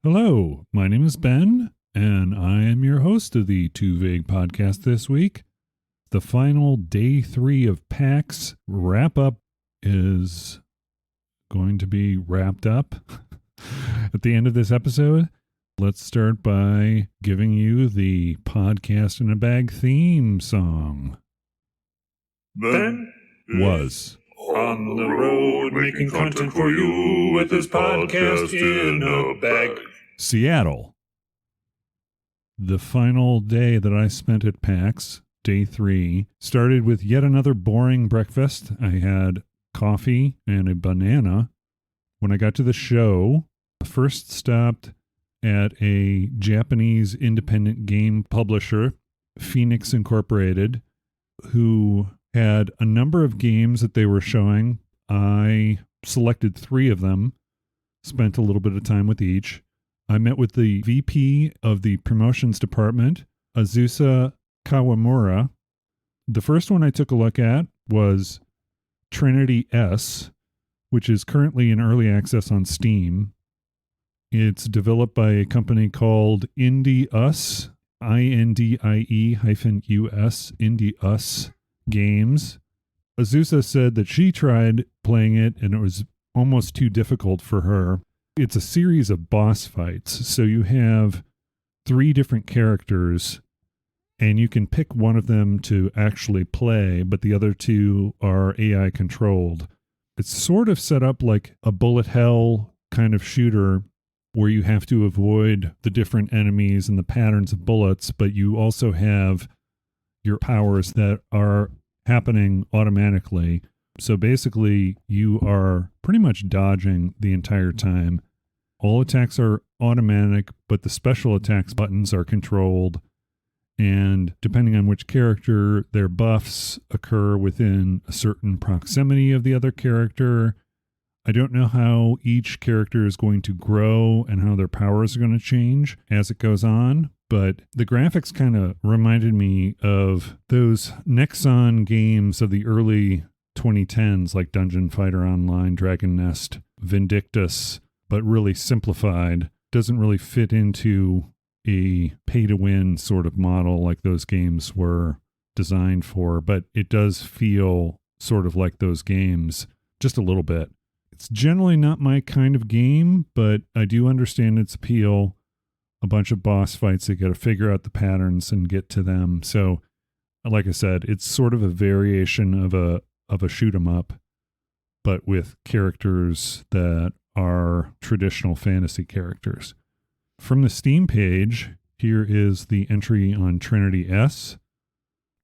Hello, my name is Ben, and I am your host of the Too Vague podcast this week. The final day 3 of PAX wrap-up is going to be wrapped up at the end of this episode. Let's start by giving you the Podcast in a Bag theme song. Ben Was on the road making content for you with his podcast in a bag. Seattle. The final day that I spent at PAX, day 3, started with yet another boring breakfast. I had coffee and a banana. When I got to the show, I first stopped at a Japanese independent game publisher, Phoenixx Inc, who had a number of games that they were showing. I selected 3 of them, spent a little bit of time with each. I met with the VP of the promotions department, Azusa Kawamura. The first one I took a look at was TrinityS, which is currently in early access on Steam. It's developed by a company called IndieUs, INDIE-US, IndieUs Games. Azusa said that she tried playing it and it was almost too difficult for her. It's a series of boss fights, so you have 3 different characters, and you can pick one of them to actually play, but the other 2 are AI controlled. It's sort of set up like a bullet hell kind of shooter where you have to avoid the different enemies and the patterns of bullets, but you also have your powers that are happening automatically. So basically, you are pretty much dodging the entire time. All attacks are automatic, but the special attacks buttons are controlled. And depending on which character, their buffs occur within a certain proximity of the other character. I don't know how each character is going to grow and how their powers are going to change as it goes on. But the graphics kind of reminded me of those Nexon games of the early 2010s, like Dungeon Fighter Online, Dragon Nest, Vindictus, but really simplified. Doesn't really fit into a pay-to-win sort of model like those games were designed for, but it does feel sort of like those games, just a little bit. It's generally not my kind of game, but I do understand its appeal. A bunch of boss fights, you got to figure out the patterns and get to them. So, like I said, it's sort of a variation of a shoot 'em up, but with characters that are traditional fantasy characters. From the Steam page, here is the entry on TrinityS.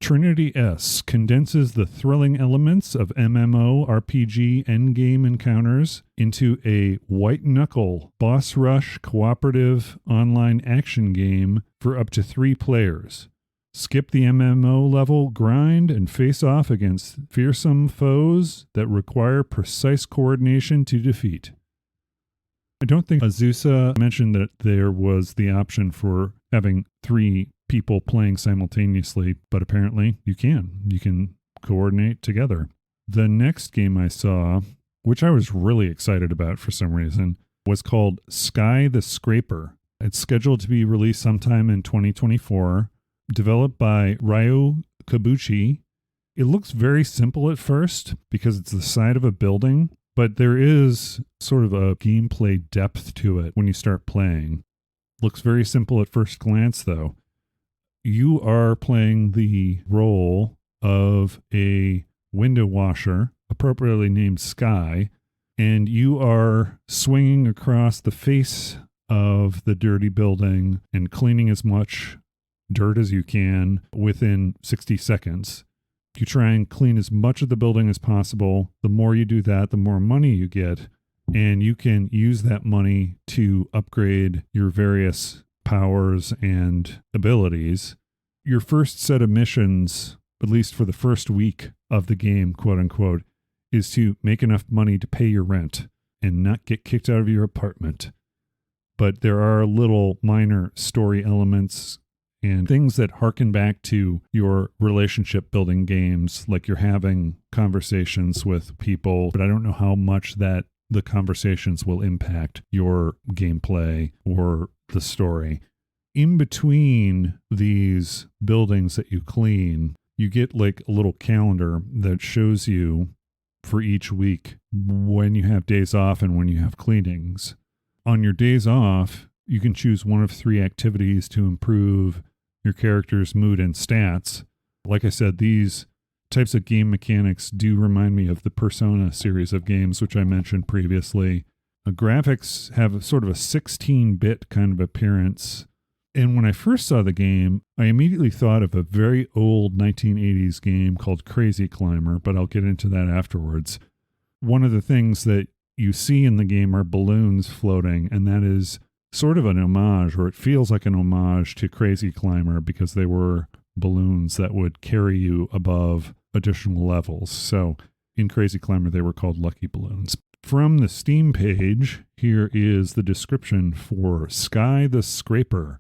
TrinityS condenses the thrilling elements of MMORPG endgame encounters into a white-knuckle, boss-rush, cooperative online action game for up to 3 players. Skip the MMO level grind and face off against fearsome foes that require precise coordination to defeat. I don't think Azusa mentioned that there was the option for having 3 people playing simultaneously, but apparently you can. You can coordinate together. The next game I saw, which I was really excited about for some reason, was called Sky the Scraper. It's scheduled to be released sometime in 2024. Developed by Ryo Kobuchi. It looks very simple at first because it's the side of a building, but there is sort of a gameplay depth to it when you start playing. Looks very simple at first glance, though. You are playing the role of a window washer, appropriately named Sky, and you are swinging across the face of the dirty building and cleaning as much dirt as you can within 60 seconds. You try and clean as much of the building as possible. The more you do that, the more money you get, and you can use that money to upgrade your various powers and abilities. Your first set of missions, at least for the first week of the game, quote unquote, is to make enough money to pay your rent and not get kicked out of your apartment. But there are little minor story elements and things that harken back to your relationship building games, like you're having conversations with people, but I don't know how much that the conversations will impact your gameplay or the story. In between these buildings that you clean, you get like a little calendar that shows you for each week when you have days off and when you have cleanings. On your days off, you can choose one of 3 activities to improve your character's mood and stats. Like I said, these types of game mechanics do remind me of the Persona series of games, which I mentioned previously. The graphics have sort of a 16-bit kind of appearance. And when I first saw the game, I immediately thought of a very old 1980s game called Crazy Climber, but I'll get into that afterwards. One of the things that you see in the game are balloons floating, and that is sort of an homage, or it feels like an homage to Crazy Climber, because they were balloons that would carry you above additional levels. So in Crazy Climber, they were called Lucky Balloons. From the Steam page, here is the description for Sky the Scraper.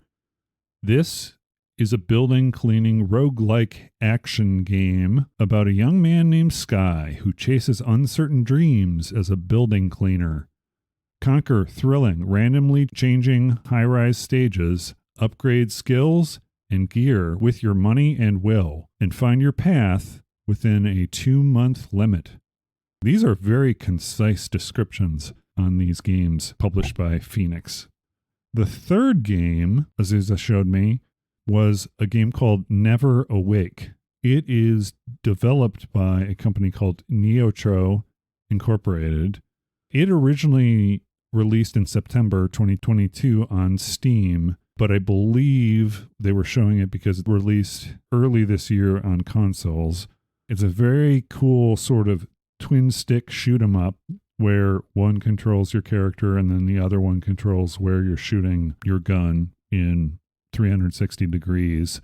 This is a building cleaning roguelike action game about a young man named Sky who chases uncertain dreams as a building cleaner. Conquer thrilling, randomly changing high-rise stages, upgrade skills and gear with your money and will, and find your path within a 2-month limit. These are very concise descriptions on these games published by Phoenixx. The third game Azusa showed me was a game called NeverAwake. It is developed by a company called Neotro Incorporated. It originally released in September 2022 on Steam, but I believe they were showing it because it released early this year on consoles. It's a very cool sort of twin-stick shoot-'em-up where one controls your character and then the other one controls where you're shooting your gun in 360 degrees.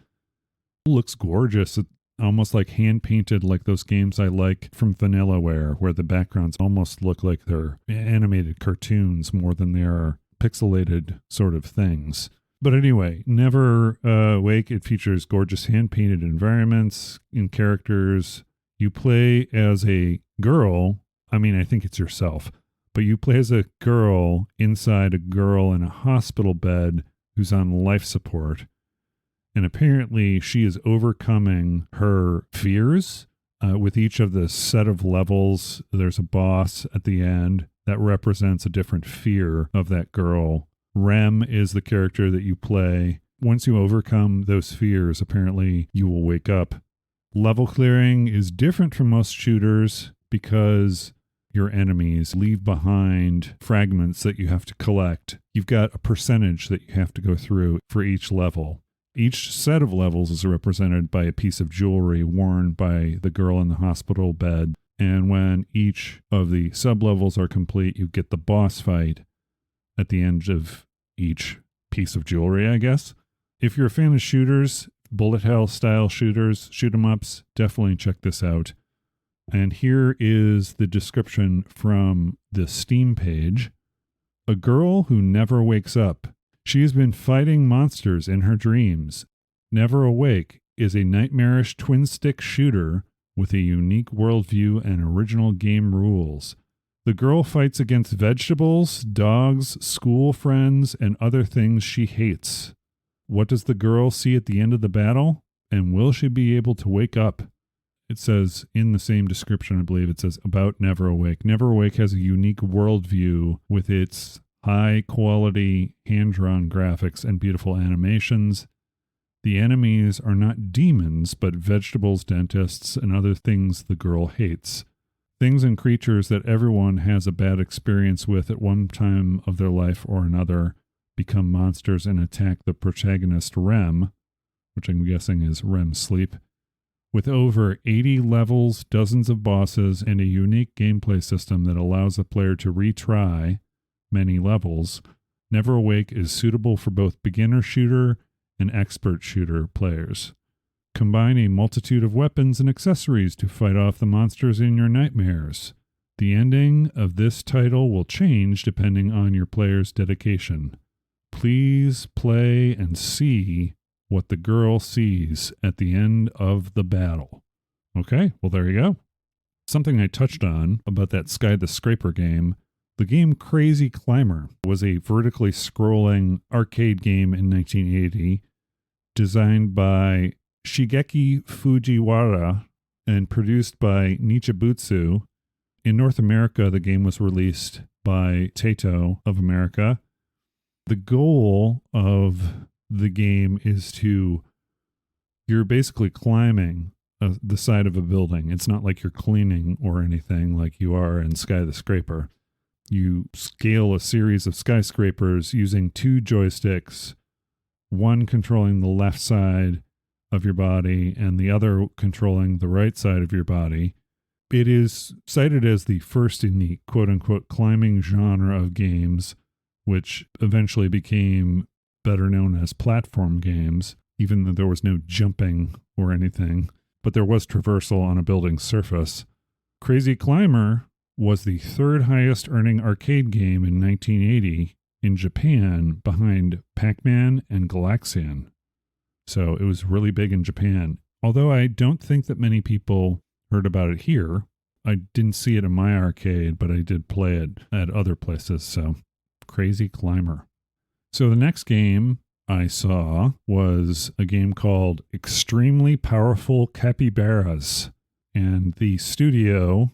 It looks gorgeous. It's almost like hand-painted, like those games I like from Vanillaware, where the backgrounds almost look like they're animated cartoons more than they are pixelated sort of things. But anyway, NeverAwake, it features gorgeous hand-painted environments and characters. You play as a girl. I mean, I think it's yourself, but you play as a girl inside a girl in a hospital bed who's on life support. And apparently she is overcoming her fears. With each of the set of levels, there's a boss at the end that represents a different fear of that girl. Rem is the character that you play. Once you overcome those fears, apparently you will wake up. Level clearing is different from most shooters because your enemies leave behind fragments that you have to collect. You've got a percentage that you have to go through for each level. Each set of levels is represented by a piece of jewelry worn by the girl in the hospital bed. And when each of the sub-levels are complete, you get the boss fight at the end of each piece of jewelry, I guess. If you're a fan of shooters, bullet hell style shooters, shoot 'em ups, definitely check this out. And here is the description from the Steam page. A girl who never wakes up. She has been fighting monsters in her dreams. NeverAwake is a nightmarish twin-stick shooter with a unique worldview and original game rules. The girl fights against vegetables, dogs, school friends, and other things she hates. What does the girl see at the end of the battle? And will she be able to wake up? It says in the same description, I believe it says about NeverAwake. NeverAwake has a unique worldview with its high-quality hand-drawn graphics and beautiful animations. The enemies are not demons, but vegetables, dentists, and other things the girl hates. Things and creatures that everyone has a bad experience with at one time of their life or another become monsters and attack the protagonist Rem, which I'm guessing is REM sleep. With over 80 levels, dozens of bosses, and a unique gameplay system that allows the player to retry many levels, NeverAwake is suitable for both beginner shooter and expert shooter players. Combine a multitude of weapons and accessories to fight off the monsters in your nightmares. The ending of this title will change depending on your player's dedication. Please play and see what the girl sees at the end of the battle. Okay, well, there you go. Something I touched on about that Sky the Scraper game The game Crazy Climber was a vertically scrolling arcade game in 1980, designed by Shigeki Fujiwara and produced by Nichibutsu. In North America, the game was released by Taito of America. The goal of the game is you're basically climbing the side of a building. It's not like you're cleaning or anything like you are in Sky the Scraper. You scale a series of skyscrapers using 2 joysticks, one controlling the left side of your body and the other controlling the right side of your body. It is cited as the first in the quote-unquote climbing genre of games, which eventually became better known as platform games, even though there was no jumping or anything, but there was traversal on a building's surface. Crazy Climber was the 3rd highest earning arcade game in 1980 in Japan, behind Pac-Man and Galaxian. So it was really big in Japan. Although I don't think that many people heard about it here. I didn't see it in my arcade, but I did play it at other places. So Crazy Climber. So the next game I saw was a game called Extremely Powerful Capybaras. And the studio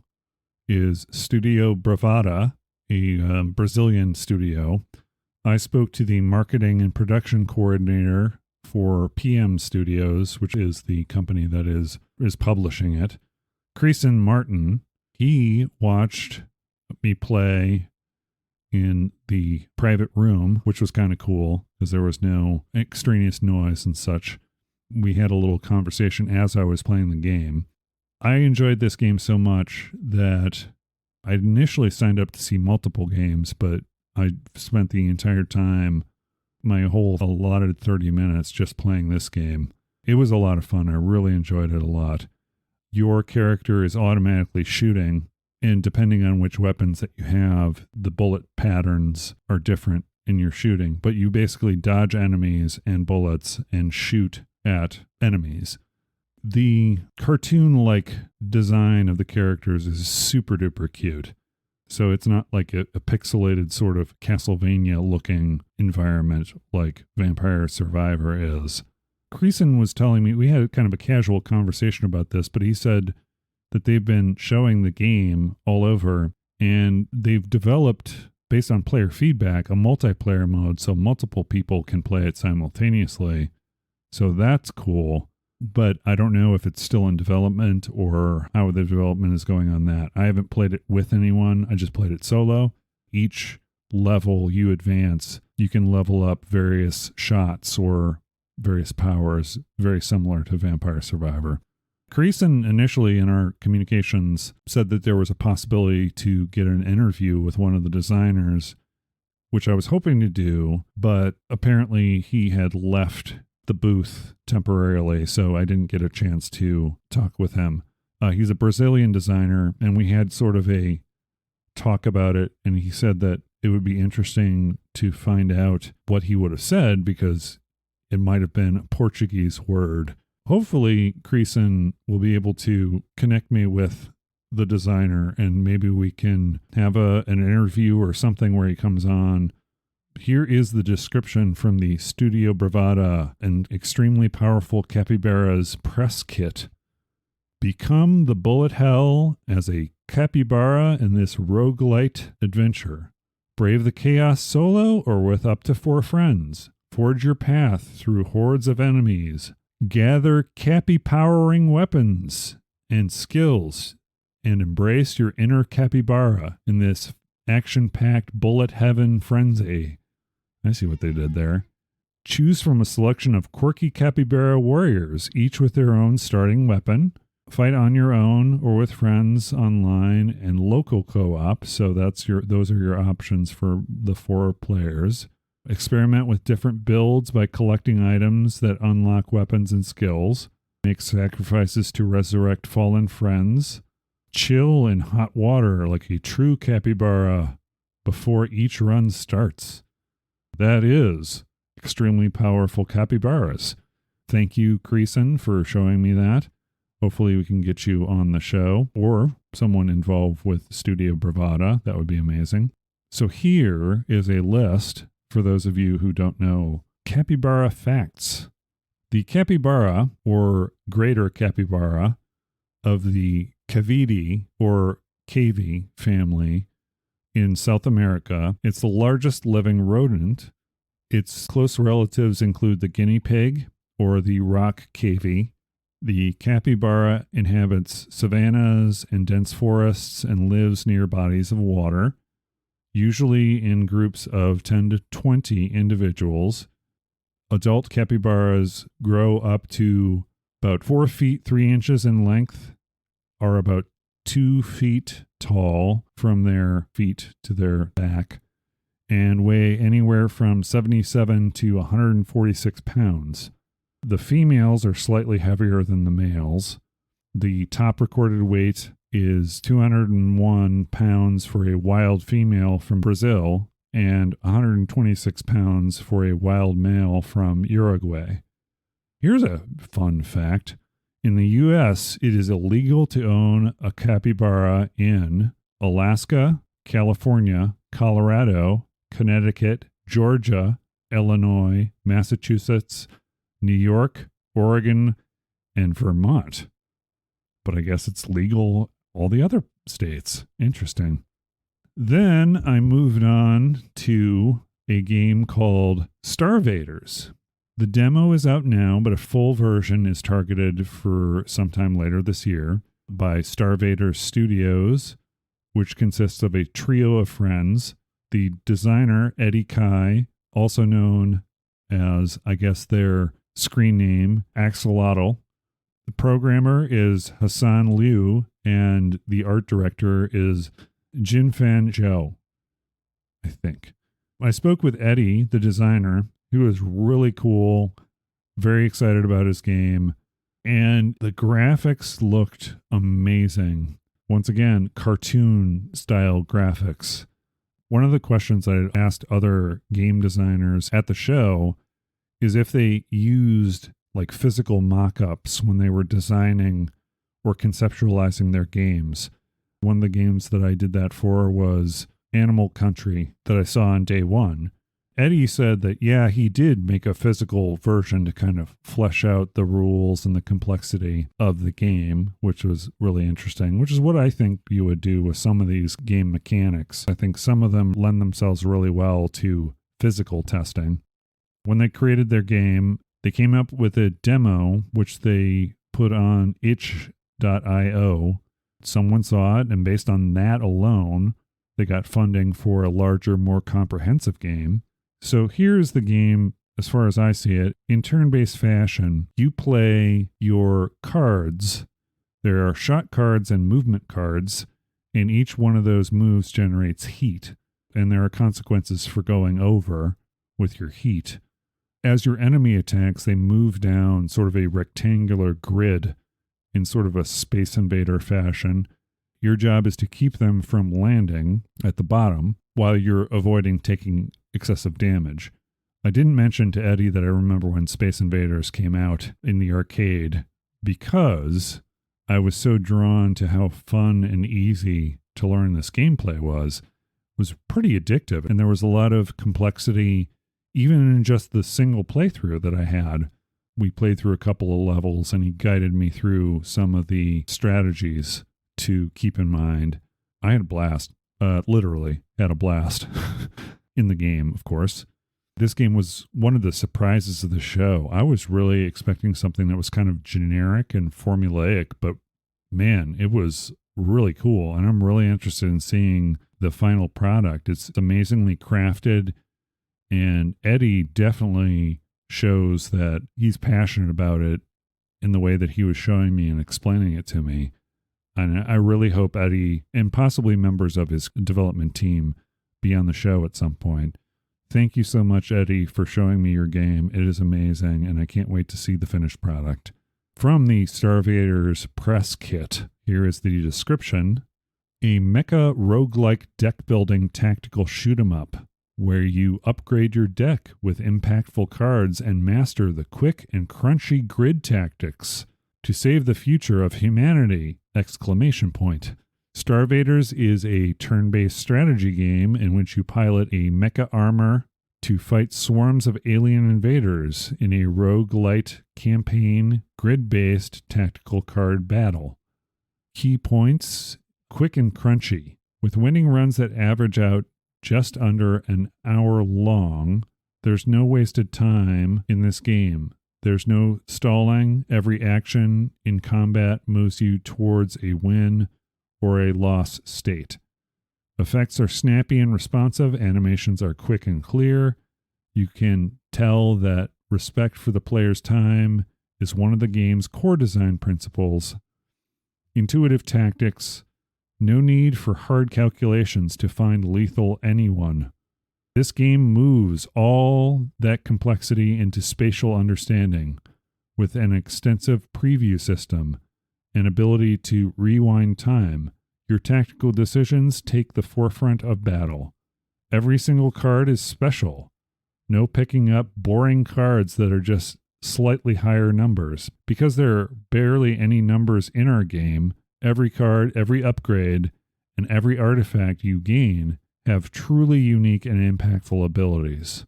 is Studio Bravarda, a Brazilian studio. I spoke to the marketing and production coordinator for PM Studios, which is the company that is publishing it. Creason Martin, he watched me play in the private room, which was kind of cool because there was no extraneous noise and such. We had a little conversation as I was playing the game. I enjoyed this game so much that I initially signed up to see multiple games, but I spent the entire time, my whole allotted 30 minutes, just playing this game. It was a lot of fun. I really enjoyed it a lot. Your character is automatically shooting, and depending on which weapons that you have, the bullet patterns are different in your shooting, but you basically dodge enemies and bullets and shoot at enemies. The cartoon-like design of the characters is super duper cute. So it's not like a pixelated sort of Castlevania-looking environment like Vampire Survivor is. Creason was telling me, we had kind of a casual conversation about this, but he said that they've been showing the game all over, and they've developed, based on player feedback, a multiplayer mode so multiple people can play it simultaneously. So that's cool. But I don't know if it's still in development or how the development is going on that. I haven't played it with anyone. I just played it solo. Each level you advance, you can level up various shots or various powers, very similar to Vampire Survivor. Creason initially in our communications said that there was a possibility to get an interview with one of the designers, which I was hoping to do, but apparently he had left the booth temporarily, so I didn't get a chance to talk with him. He's a Brazilian designer, and we had sort of a talk about it, and he said that it would be interesting to find out what he would have said, because it might have been a Portuguese word. Hopefully, Creason will be able to connect me with the designer, and maybe we can have an interview or something where he comes on. Here is the description from the Studio Bravarda and Extremely Powerful Capybaras press kit. Become the bullet hell as a capybara in this roguelite adventure. Brave the chaos solo or with up to 4 friends. Forge your path through hordes of enemies. Gather cappy-powering weapons and skills and embrace your inner capybara in this action-packed bullet heaven frenzy. I see what they did there. Choose from a selection of quirky capybara warriors, each with their own starting weapon. Fight on your own or with friends online and local co-op. So those are your options for the 4 players. Experiment with different builds by collecting items that unlock weapons and skills. Make sacrifices to resurrect fallen friends. Chill in hot water like a true capybara before each run starts. That is Extremely Powerful Capybaras. Thank you, Creason, for showing me that. Hopefully we can get you on the show or someone involved with Studio Bravarda. That would be amazing. So here is a list, for those of you who don't know, capybara facts. The capybara, or greater capybara, of the Cavidae, or cavy family in South America. It's the largest living rodent. Its close relatives include the guinea pig, or the rock cavy. The capybara inhabits savannas and dense forests and lives near bodies of water, usually in groups of 10 to 20 individuals. Adult capybaras grow up to about 4 feet 3 inches in length, are about 2 feet tall from their feet to their back, and weigh anywhere from 77 to 146 pounds. The females are slightly heavier than the males. The top recorded weight is 201 pounds for a wild female from Brazil and 126 pounds for a wild male from Uruguay. Here's a fun fact. In the U.S., it is illegal to own a capybara in Alaska, California, Colorado, Connecticut, Georgia, Illinois, Massachusetts, New York, Oregon, and Vermont. But I guess it's legal all the other states. Interesting. Then I moved on to a game called StarVaders. The demo is out now, but a full version is targeted for sometime later this year by StarVaders Studios, which consists of a trio of friends. The designer, Eddie Kai, also known as, I guess, their screen name, Axolotl. The programmer is Hassan Liu, and the art director is Jinfan Zhou, I think. I spoke with Eddie, the designer, who is really cool, very excited about his game, and the graphics looked amazing. Once again, cartoon-style graphics. One of the questions I asked other game designers at the show is if they used like physical mock-ups when they were designing or conceptualizing their games. One of the games that I did that for was Animal Country that I saw on day one. Eddie said that, yeah, he did make a physical version to kind of flesh out the rules and the complexity of the game, which was really interesting, which is what I think you would do with some of these game mechanics. I think some of them lend themselves really well to physical testing. When they created their game, they came up with a demo, which they put on itch.io. Someone saw it, and based on that alone, they got funding for a larger, more comprehensive game. So here's the game, as far as I see it. In turn-based fashion, you play your cards. There are shot cards and movement cards, and each one of those moves generates heat, and there are consequences for going over with your heat. As your enemy attacks, they move down sort of a rectangular grid in sort of a Space Invader fashion. Your job is to keep them from landing at the bottom while you're avoiding taking excessive damage. I didn't mention to Eddie that I remember when Space Invaders came out in the arcade because I was so drawn to how fun and easy to learn this gameplay was. It was pretty addictive, and there was a lot of complexity even in just the single playthrough that I had. We played through a couple of levels, and he guided me through some of the strategies to keep in mind. I had a blast. Literally had a blast in the game, of course. This game was one of the surprises of the show. I was really expecting something that was kind of generic and formulaic, but man, it was really cool. And I'm really interested in seeing the final product. It's amazingly crafted, and Eddie definitely shows that he's passionate about it in the way that he was showing me and explaining it to me. And I really hope Eddie and possibly members of his development team be on the show at some point. Thank you so much, Eddie, for showing me your game. It is amazing, and I can't wait to see the finished product. From the StarVaders press kit, here is the description. A mecha roguelike deck-building tactical shoot-'em-up, where you upgrade your deck with impactful cards and master the quick and crunchy grid tactics to save the future of humanity! ! StarVaders is a turn-based strategy game in which you pilot a mecha armor to fight swarms of alien invaders in a roguelite campaign grid-based tactical card battle. Key points: quick and crunchy, with winning runs that average out just under an hour long. There's no wasted time in this game. There's no stalling. Every action in combat moves you towards a win or a loss state. Effects are snappy and responsive. Animations are quick and clear. You can tell that respect for the player's time is one of the game's core design principles. Intuitive tactics. No need for hard calculations to find lethal anyone. This game moves all that complexity into spatial understanding with an extensive preview system and ability to rewind time. Your tactical decisions take the forefront of battle. Every single card is special. No picking up boring cards that are just slightly higher numbers. Because there are barely any numbers in our game, every card, every upgrade, and every artifact you gain have truly unique and impactful abilities.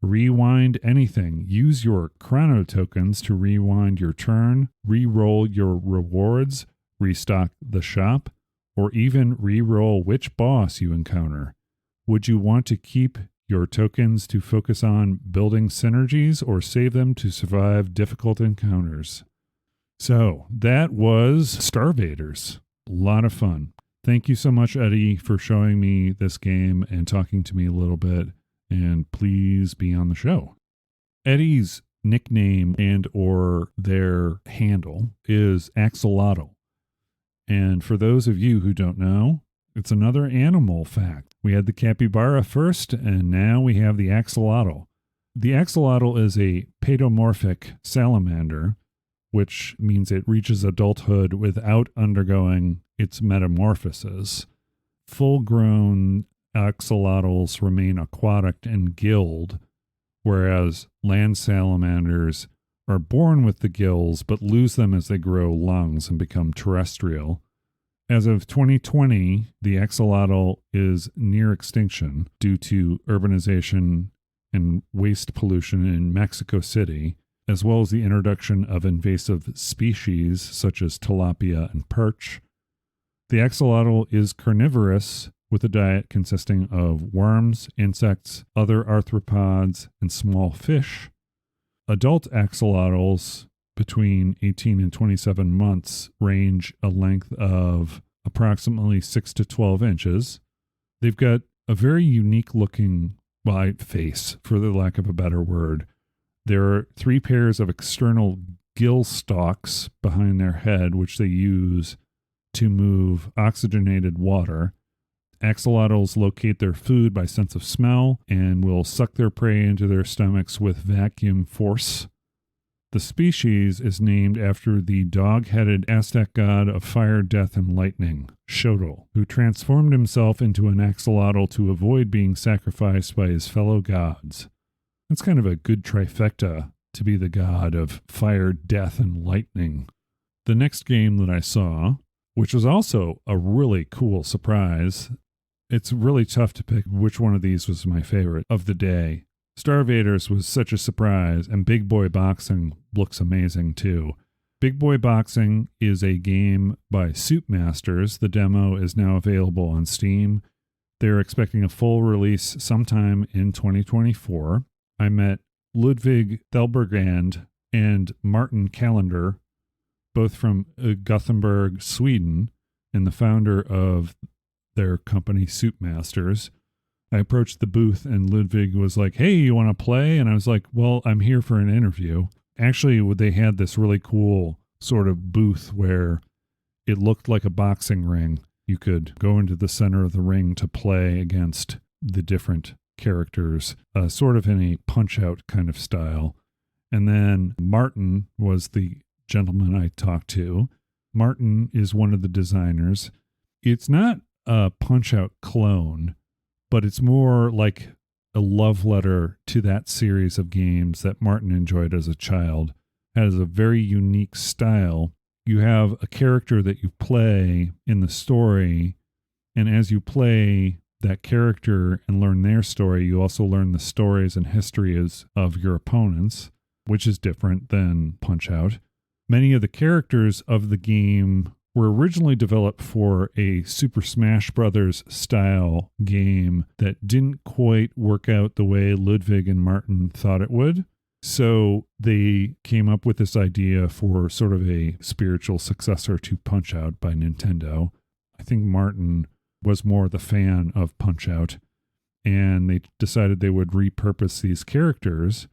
Rewind anything. Use your chrono tokens to rewind your turn, re-roll your rewards, restock the shop, or even re-roll which boss you encounter. Would you want to keep your tokens to focus on building synergies or save them to survive difficult encounters? So that was StarVaders. A lot of fun. Thank you so much, Eddie, for showing me this game and talking to me a little bit. And please be on the show. Eddie's nickname and or their handle is Axolotl. And for those of you who don't know, it's another animal fact. We had the capybara first, and now we have the axolotl. The axolotl is a paedomorphic salamander, which means it reaches adulthood without undergoing its metamorphosis. Full-grown axolotls remain aquatic and gilled, whereas land salamanders are born with the gills but lose them as they grow lungs and become terrestrial. As of 2020, the axolotl is near extinction due to urbanization and waste pollution in Mexico City, as well as the introduction of invasive species such as tilapia and perch. The axolotl is carnivorous, with a diet consisting of worms, insects, other arthropods, and small fish. Adult axolotls between 18 and 27 months range a length of approximately 6 to 12 inches. They've got a very unique looking face, for the lack of a better word. There are 3 pairs of external gill stalks behind their head, which they use to move oxygenated water. Axolotls locate their food by sense of smell and will suck their prey into their stomachs with vacuum force. The species is named after the dog-headed Aztec god of fire, death, and lightning, Xotl, who transformed himself into an axolotl to avoid being sacrificed by his fellow gods. That's kind of a good trifecta to be the god of fire, death, and lightning. The next game that I saw, which was also a really cool surprise, it's really tough to pick which one of these was my favorite of the day. StarVaders was such a surprise, and Big Boy Boxing looks amazing too. Big Boy Boxing is a game by Soupmasters. The demo is now available on Steam. They're expecting a full release sometime in 2024. I met Ludvig Thelbergand and Martin Callender, both from Gothenburg, Sweden, and the founder of their company Soupmasters. I approached the booth and Ludvig was like, "Hey, you want to play?" And I was like, "Well, I'm here for an interview." Actually, they had this really cool sort of booth where it looked like a boxing ring. You could go into the center of the ring to play against the different characters, sort of in a punch-out kind of style. And then Martin was the gentleman I talked to. Martin is one of the designers. It's not a punch-out clone, but it's more like a love letter to that series of games that Martin enjoyed as a child. It has a very unique style, you have a character that you play in the story, and as you play that character and learn their story, you also learn the stories and histories of your opponents, which is different than Punch-Out. Many of the characters of the game were originally developed for a Super Smash Bros. Style game that didn't quite work out the way Ludvig and Martin thought it would. So they came up with this idea for sort of a spiritual successor to Punch-Out by Nintendo. I think Martin was more the fan of Punch-Out, and they decided they would repurpose these characters.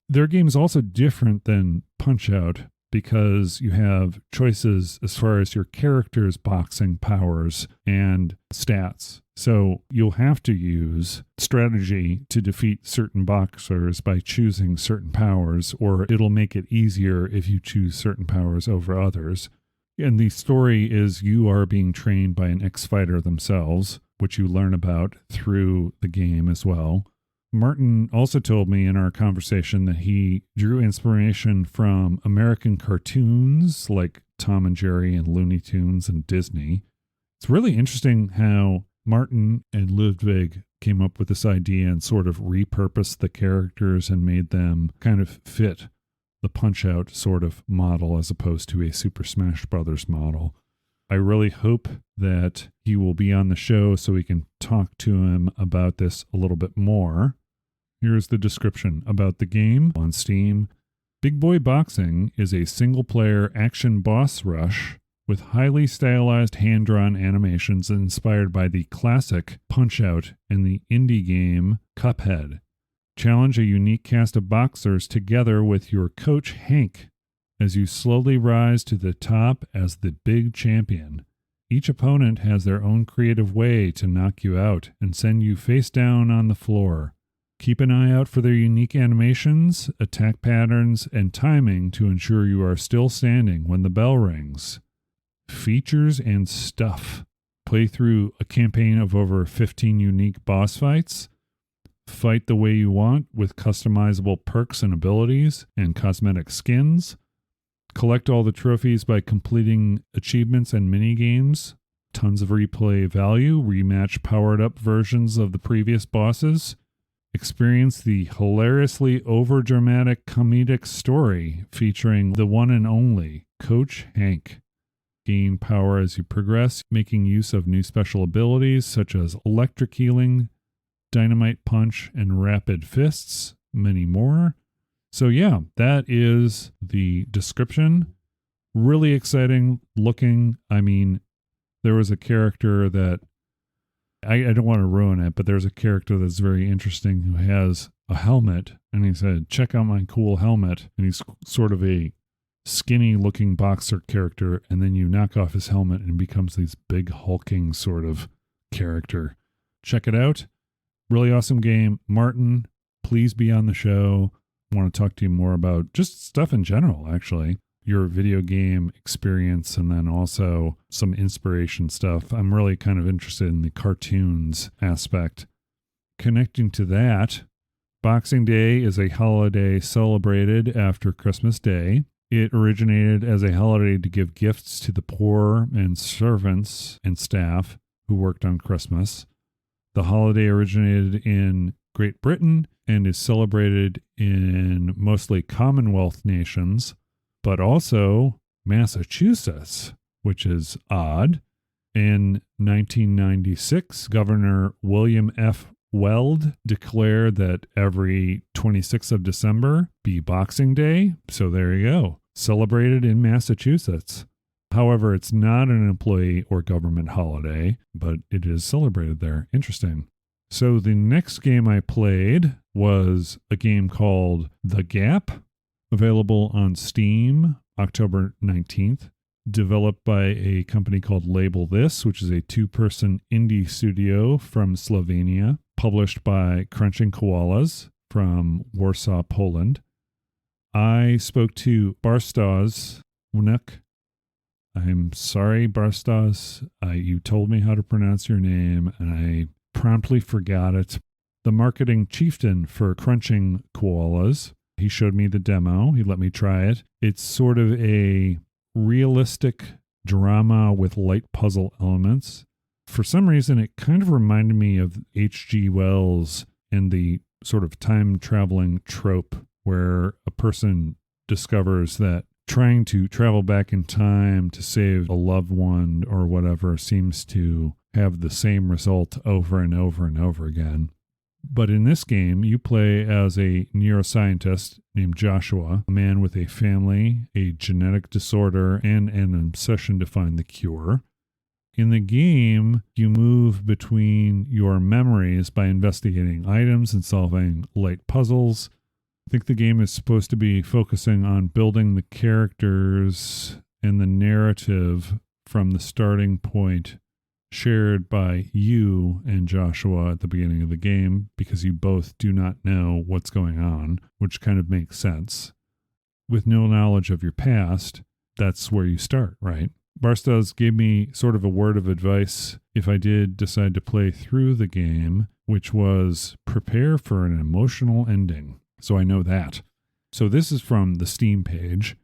Their game is also different than Punch-Out because you have choices as far as your character's boxing powers and stats. So you'll have to use strategy to defeat certain boxers by choosing certain powers, or it'll make it easier if you choose certain powers over others. And the story is you are being trained by an ex-fighter themselves, which you learn about through the game as well. Martin also told me in our conversation that he drew inspiration from American cartoons like Tom and Jerry and Looney Tunes and Disney. It's really interesting how Martin and Ludvig came up with this idea and sort of repurposed the characters and made them kind of fit the Punch-Out sort of model as opposed to a Super Smash Bros. Model. I really hope that he will be on the show so we can talk to him about this a little bit more. Here's the description about the game on Steam. Big Boy Boxing is a single-player action boss rush with highly stylized hand-drawn animations inspired by the classic Punch-Out and the indie game Cuphead. Challenge a unique cast of boxers together with your coach Hank as you slowly rise to the top as the big champion. Each opponent has their own creative way to knock you out and send you face down on the floor. Keep an eye out for their unique animations, attack patterns, and timing to ensure you are still standing when the bell rings. Features and stuff. Play through a campaign of over 15 unique boss fights. Fight the way you want with customizable perks and abilities and cosmetic skins. Collect all the trophies by completing achievements and mini-games. Tons of replay value. Rematch powered-up versions of the previous bosses. Experience the hilariously overdramatic comedic story featuring the one and only Coach Hank. Gain power as you progress, making use of new special abilities such as electric healing, dynamite punch, and rapid fists, many more. So yeah, that is the description. Really exciting looking. I mean, there was a character that I don't want to ruin it, but there's a character that's very interesting who has a helmet, and he said, check out my cool helmet. And he's sort of a skinny looking boxer character, and then you knock off his helmet and he becomes this big hulking sort of character. Check it out. Really awesome game. Martin, please be on the show. I want to talk to you more about just stuff in general, actually. Your video game experience, and then also some inspiration stuff. I'm really kind of interested in the cartoons aspect. Connecting to that, Boxing Day is a holiday celebrated after Christmas Day. It originated as a holiday to give gifts to the poor and servants and staff who worked on Christmas. The holiday originated in Great Britain and is celebrated in mostly Commonwealth nations, but also Massachusetts, which is odd. In 1996, Governor William F. Weld declared that every 26th of December be Boxing Day. So there you go. Celebrated in Massachusetts. However, it's not an employee or government holiday, but it is celebrated there. Interesting. So the next game I played was a game called The Gap, available on Steam October 19th, developed by a company called Label This, which is a two-person indie studio from Slovenia, published by Crunching Koalas from Warsaw, Poland. I spoke to Bartosz. I'm sorry, Bartosz. You told me how to pronounce your name, and I promptly forgot it. The marketing chieftain for Crunching Koalas. He showed me the demo. He let me try it. It's sort of a realistic drama with light puzzle elements. For some reason, it kind of reminded me of H.G. Wells and the sort of time-traveling trope where a person discovers that trying to travel back in time to save a loved one or whatever seems to have the same result over and over and over again. But in this game, you play as a neuroscientist named Joshua, a man with a family, a genetic disorder, and an obsession to find the cure. In the game, you move between your memories by investigating items and solving light puzzles. I think the game is supposed to be focusing on building the characters and the narrative from the starting point shared by you and Joshua at the beginning of the game, because you both do not know what's going on, which kind of makes sense. With no knowledge of your past, that's where you start, right? Bartosz gave me sort of a word of advice if I did decide to play through the game, which was prepare for an emotional ending. So I know that. So this is from the Steam page.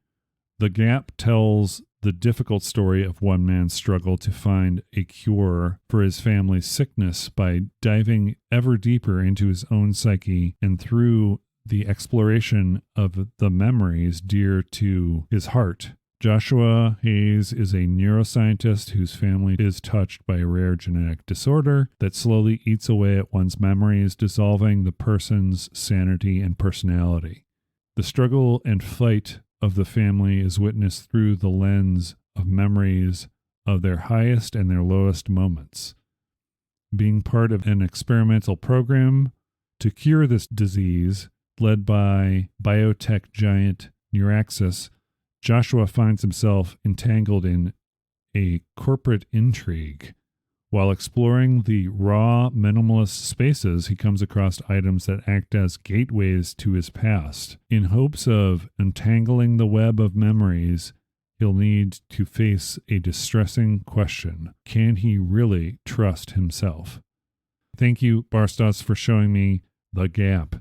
The Gap tells the difficult story of one man's struggle to find a cure for his family's sickness by diving ever deeper into his own psyche and through the exploration of the memories dear to his heart. Joshua Hayes is a neuroscientist whose family is touched by a rare genetic disorder that slowly eats away at one's memories, dissolving the person's sanity and personality. The struggle and fight of the family is witnessed through the lens of memories of their highest and their lowest moments. Being part of an experimental program to cure this disease, led by biotech giant Neuraxis, Joshua finds himself entangled in a corporate intrigue. While exploring the raw, minimalist spaces, he comes across items that act as gateways to his past. In hopes of untangling the web of memories, he'll need to face a distressing question. Can he really trust himself? Thank you, Bartosz, for showing me The Gap.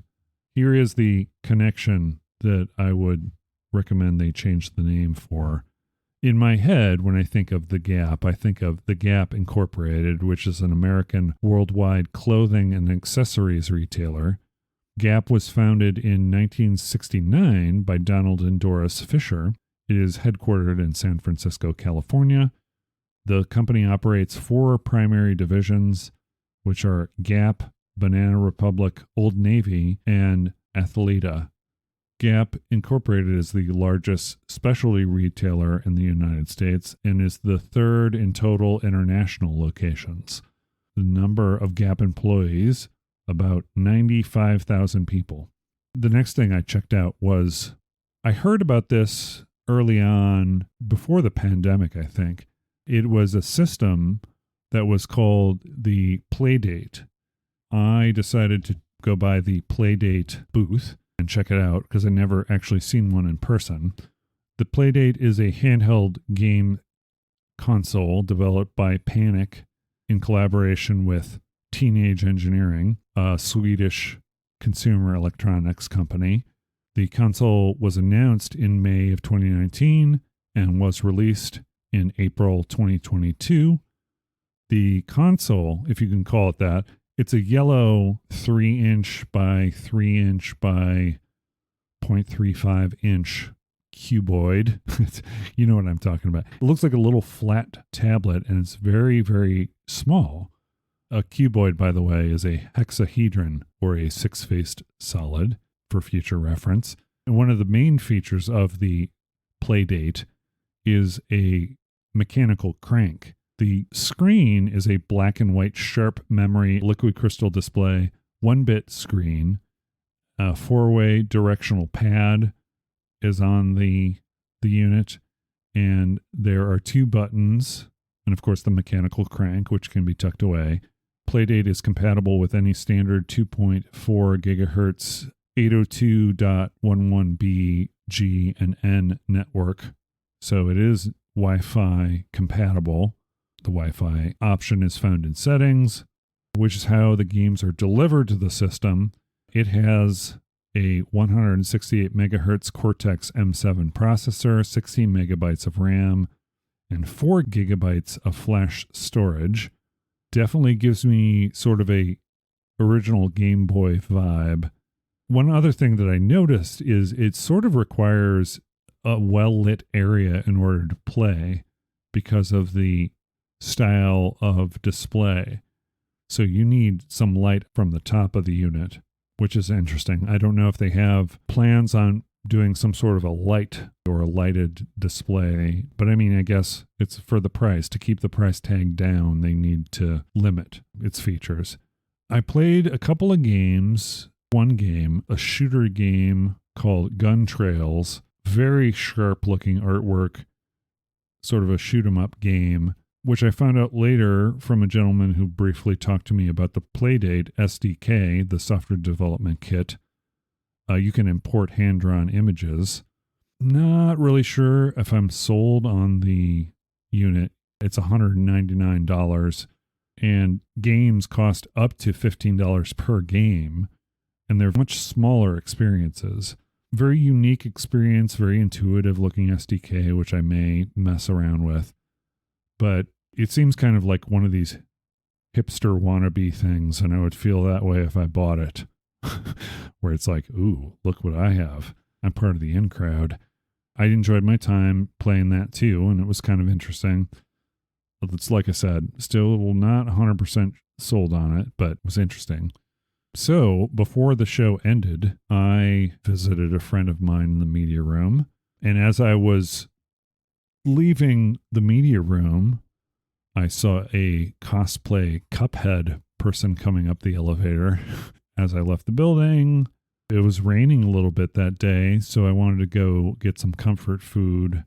Here is the connection that I would recommend they change the name for. In my head, when I think of The Gap, I think of The Gap Incorporated, which is an American worldwide clothing and accessories retailer. Gap was founded in 1969 by Donald and Doris Fisher. It is headquartered in San Francisco, California. The company operates 4 primary divisions, which are Gap, Banana Republic, Old Navy, and Athleta. Gap Incorporated is the largest specialty retailer in the United States and is the 3rd in total international locations. The number of Gap employees, about 95,000 people. The next thing I checked out was, I heard about this early on, before the pandemic, I think. It was a system that was called the Playdate. I decided to go by the Playdate booth and check it out because I never actually seen one in person. The Playdate is a handheld game console developed by Panic in collaboration with Teenage Engineering, a Swedish consumer electronics company. The console was announced in May of 2019 and was released in April 2022. The console, if you can call it that, it's a yellow 3-inch by 3-inch by 0.35-inch cuboid. You know what I'm talking about. It looks like a little flat tablet, and it's very, very small. A cuboid, by the way, is a hexahedron, or a 6-faced solid, for future reference. And one of the main features of the Playdate is a mechanical crank. The screen is a black and white sharp memory liquid crystal display, 1-bit screen. A 4-way directional pad is on the unit, and there are 2 buttons, and of course the mechanical crank, which can be tucked away. Playdate is compatible with any standard 2.4 gigahertz 802.11b G and N network, so it is Wi-Fi compatible. The Wi-Fi option is found in settings, which is how the games are delivered to the system. It has a 168 megahertz Cortex M7 processor, 16 megabytes of RAM, and 4 gigabytes of flash storage. Definitely gives me sort of a original Game Boy vibe. One other thing that I noticed is it sort of requires a well-lit area in order to play because of the style of display. So you need some light from the top of the unit, which is interesting. I don't know if they have plans on doing some sort of a light or a lighted display, but I mean, I guess it's for the price. To keep the price tag down, they need to limit its features. I played a couple of games. One game, a shooter game called Gun Trails, very sharp looking artwork, sort of a shoot 'em up game, which I found out later from a gentleman who briefly talked to me about the Playdate SDK, the software development kit. You can import hand-drawn images. Not really sure if I'm sold on the unit. It's $199, and games cost up to $15 per game, and they're much smaller experiences. Very unique experience, very intuitive looking SDK, which I may mess around with. But it seems kind of like one of these hipster wannabe things, and I would feel that way if I bought it. Where it's like, ooh, look what I have. I'm part of the in crowd. I enjoyed my time playing that too, and it was kind of interesting. It's like I said, still not 100% sold on it, but it was interesting. So before the show ended, I visited a friend of mine in the media room, and as I was leaving the media room, I saw a cosplay Cuphead person coming up the elevator. As I left the building, it was raining a little bit that day, so I wanted to go get some comfort food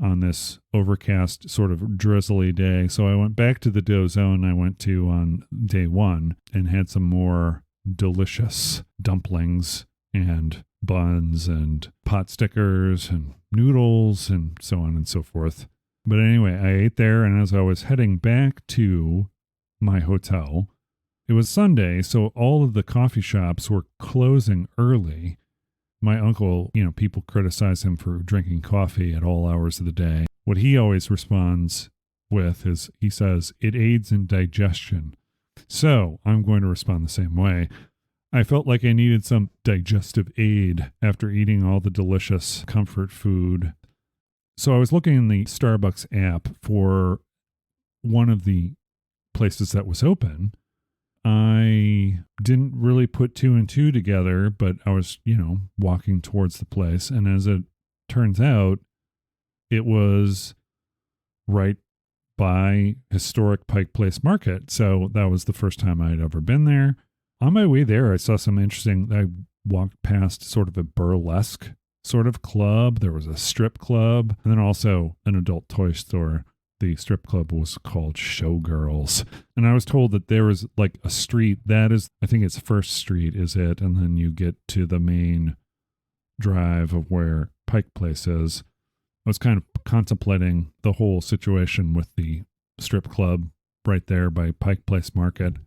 on this overcast, sort of drizzly day. So I went back to the dough zone I went to on day one and had some more delicious dumplings and buns and pot stickers and noodles and so on and so forth. But anyway, I ate there, and as I was heading back to my hotel, it was Sunday, so all of the coffee shops were closing early. My uncle, people criticize him for drinking coffee at all hours of the day. What he always responds with is, he says, it aids in digestion. So I'm going to respond the same way. I felt like I needed some digestive aid after eating all the delicious comfort food. So I was looking in the Starbucks app for one of the places that was open. I didn't really put two and two together, but I was, walking towards the place. And as it turns out, it was right by historic Pike Place Market. So that was the first time I had ever been there. On my way there, I saw some interesting, I walked past sort of a burlesque sort of club. There was a strip club, and then also an adult toy store. The strip club was called Showgirls. And I was told that there was like a street that is, I think it's First Street is it. And then you get to the main drive of where Pike Place is. I was kind of contemplating the whole situation with the strip club right there by Pike Place Market.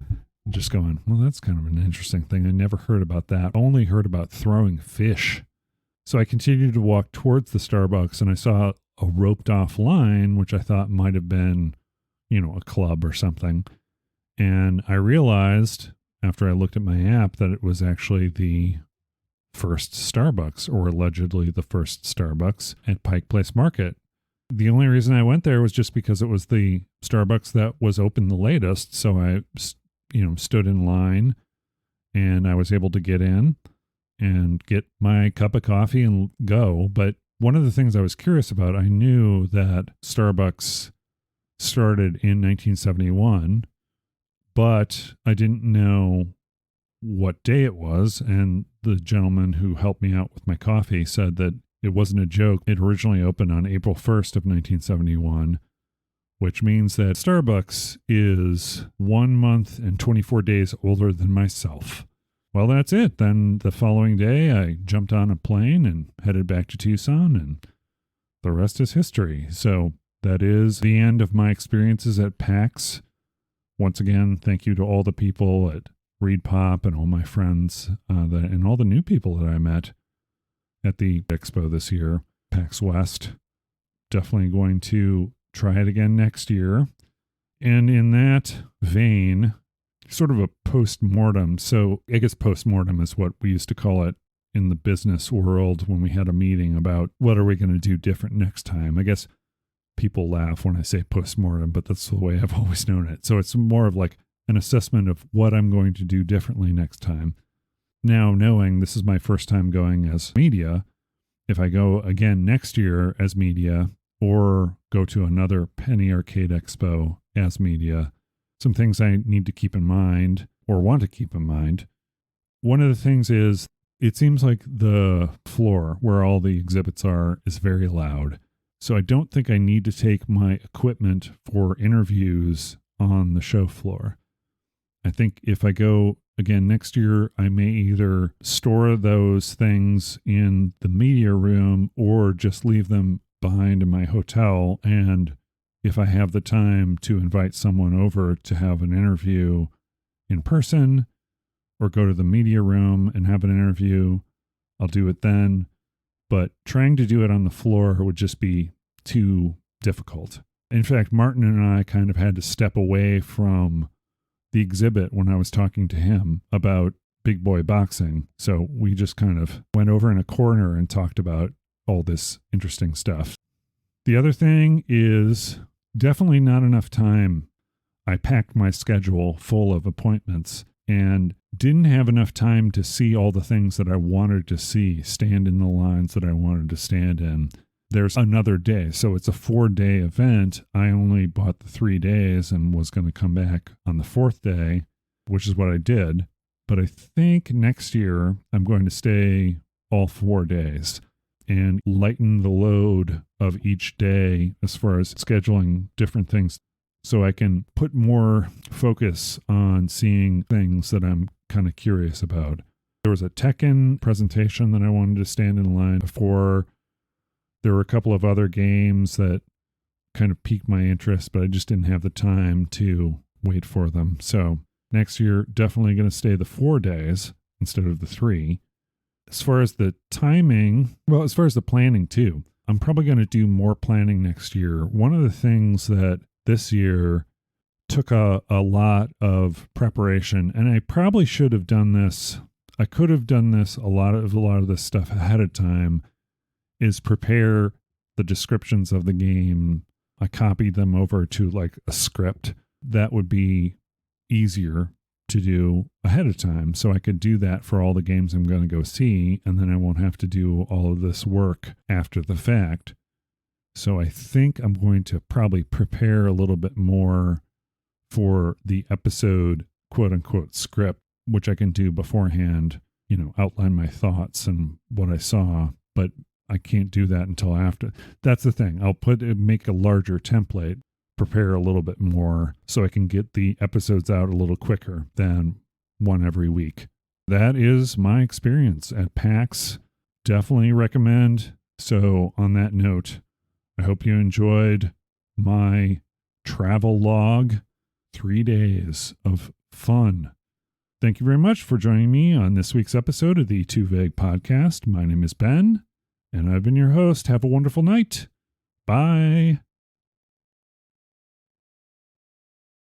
Just going, well, that's kind of an interesting thing. I never heard about that. Only heard about throwing fish. So I continued to walk towards the Starbucks, and I saw a roped off line, which I thought might have been, a club or something. And I realized after I looked at my app that it was actually the first Starbucks, or allegedly the first Starbucks at Pike Place Market. The only reason I went there was just because it was the Starbucks that was open the latest. So I, stood in line, and I was able to get in and get my cup of coffee and go. But one of the things I was curious about, I knew that Starbucks started in 1971, but I didn't know what day it was. And the gentleman who helped me out with my coffee said that it wasn't a joke. It originally opened on April 1st of 1971, which means that Starbucks is 1 month and 24 days older than myself. Well, that's it. Then the following day, I jumped on a plane and headed back to Tucson, and the rest is history. So that is the end of my experiences at PAX. Once again, thank you to all the people at Reed Pop and all my friends and all the new people that I met at the expo this year, PAX West. Definitely going to try it again next year. And in that vein, sort of a post-mortem. So I guess post-mortem is what we used to call it in the business world when we had a meeting about what are we going to do different next time. I guess people laugh when I say post-mortem, but that's the way I've always known it. So it's more of like an assessment of what I'm going to do differently next time. Now, knowing this is my first time going as media, if I go again next year as media or go to another Penny Arcade Expo as media, some things I need to keep in mind or want to keep in mind. One of the things is it seems like the floor where all the exhibits are is very loud. So I don't think I need to take my equipment for interviews on the show floor. I think if I go again next year, I may either store those things in the media room or just leave them behind in my hotel. And if I have the time to invite someone over to have an interview in person or go to the media room and have an interview, I'll do it then. But trying to do it on the floor would just be too difficult. In fact, Martin and I kind of had to step away from the exhibit when I was talking to him about big boy boxing. So we just kind of went over in a corner and talked about all this interesting stuff. The other thing is definitely not enough time. I packed my schedule full of appointments and didn't have enough time to see all the things that I wanted to see, stand in the lines that I wanted to stand in. There's another day. So it's a 4-day event. I only bought the 3 days and was going to come back on the 4th day, which is what I did. But I think next year I'm going to stay all 4 days and lighten the load of each day as far as scheduling different things so I can put more focus on seeing things that I'm kind of curious about. There was a Tekken presentation that I wanted to stand in line before. There were a couple of other games that kind of piqued my interest, but I just didn't have the time to wait for them. So next year, definitely going to stay the 4 days instead of the 3. As far as the timing, well, as far as the planning too, I'm probably going to do more planning next year. One of the things that this year took a lot of preparation, and I probably should have done this. I could have done this, a lot of this stuff ahead of time, is prepare the descriptions of the game. I copied them over to like a script. That would be easier to do ahead of time. So I could do that for all the games I'm going to go see, and then I won't have to do all of this work after the fact. So I think I'm going to probably prepare a little bit more for the episode quote unquote script, which I can do beforehand, outline my thoughts and what I saw, but I can't do that until after. That's the thing. I'll make a larger template, prepare a little bit more so I can get the episodes out a little quicker than one every week. That is my experience at PAX. Definitely recommend. So on that note, I hope you enjoyed my travel log, 3 days of fun. Thank you very much for joining me on this week's episode of the Too Vague Podcast. My name is Ben, and I've been your host. Have a wonderful night. Bye.